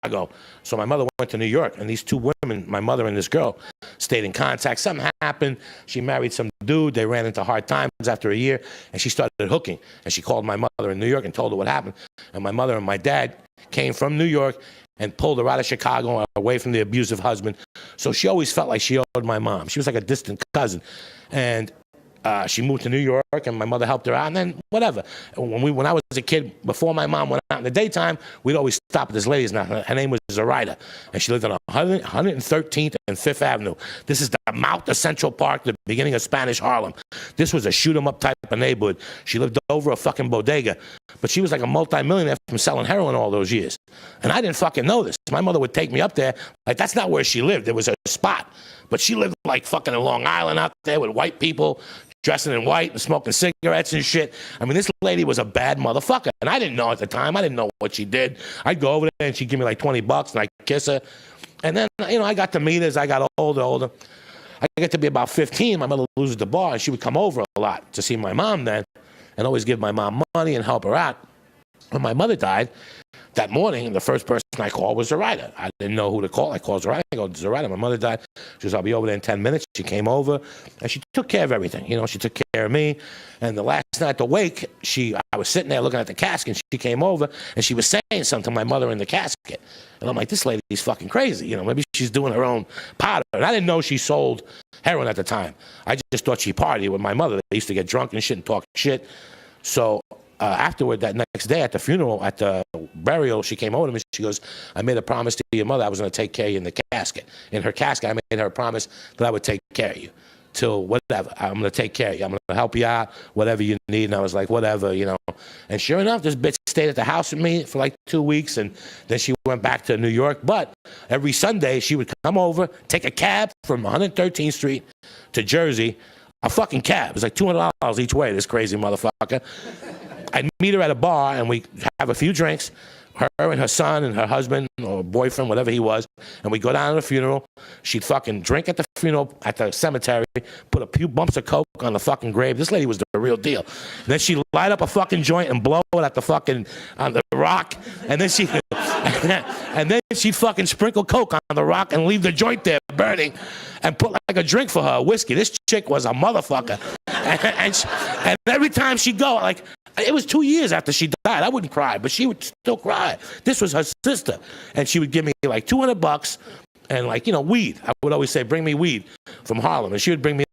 Chicago. So my mother went to New York, and these two women, my mother and this girl, stayed in contact. Something happened. She married some dude. They ran into hard times after a year, and she started hooking. And she called my mother in New York and told her what happened. And my mother and my dad came from New York and pulled her out of Chicago away from the abusive husband. So she always felt like she owed my mom. She was like a distant cousin. And she moved to New York, and my mother helped her out, and then whatever. When I was a kid, before my mom went out in the daytime, we'd always stop at this lady's house. Her name was Zoraida, and she lived on 113th and 5th Avenue. This is the mouth of Central Park, the beginning of Spanish Harlem. This was a shoot-'em-up type of neighborhood. She lived over a fucking bodega, but she was like a multimillionaire from selling heroin all those years. And I didn't fucking know this. My mother would take me up there. Like, that's not where she lived. It was a spot. But she lived like fucking in Long Island out there with white people, dressing in white and smoking cigarettes and shit. I mean, this lady was a bad motherfucker. And I didn't know at the time. I didn't know what she did. I'd go over there and she'd give me like $20 and I'd kiss her. And then, you know, I got to meet her as I got older. I got to be about 15. My mother loses the bar, and she would come over a lot to see my mom then and always give my mom money and help her out. When my mother died, that morning, the first person I called was Zoraida. I didn't know who to call. I called Zoraida. I go, Zoraida, my mother died. She goes, I'll be over there in 10 minutes. She came over, and she took care of everything. You know, she took care of me. And the last night at the wake, I was sitting there looking at the casket, and she came over, and she was saying something to my mother in the casket. And I'm like, this lady's fucking crazy. You know, maybe she's doing her own powder. And I didn't know she sold heroin at the time. I just thought she partied with my mother. They used to get drunk and shit and talk shit. So afterward, that next day at the funeral, at the burial, she came over to me. She goes, I made a promise to your mother I was going to take care of you in the casket. In her casket, I made her a promise that I would take care of you till whatever. I'm going to take care of you. I'm going to help you out, whatever you need. And I was like, whatever, you know. And sure enough, this bitch stayed at the house with me for like 2 weeks, and then she went back to New York. But every Sunday, she would come over, take a cab from 113th Street to Jersey, a fucking cab. It was like $200 each way, this crazy motherfucker. I'd meet her at a bar, and we'd have a few drinks, her and her son and her husband or boyfriend, whatever he was, and we'd go down to the funeral. She'd fucking drink at the funeral, at the cemetery, put a few bumps of coke on the fucking grave. This lady was the real deal. And then she'd light up a fucking joint and blow it at the fucking, on the rock, and then she'd fucking sprinkle coke on the rock and leave the joint there burning and put like a drink for her, whiskey. This chick was a motherfucker. And every time she'd go, like, it was 2 years after she died. I wouldn't cry, but she would still cry. This was her sister. And she would give me like $200 and, like, you know, weed. I would always say, bring me weed from Harlem. And she would bring me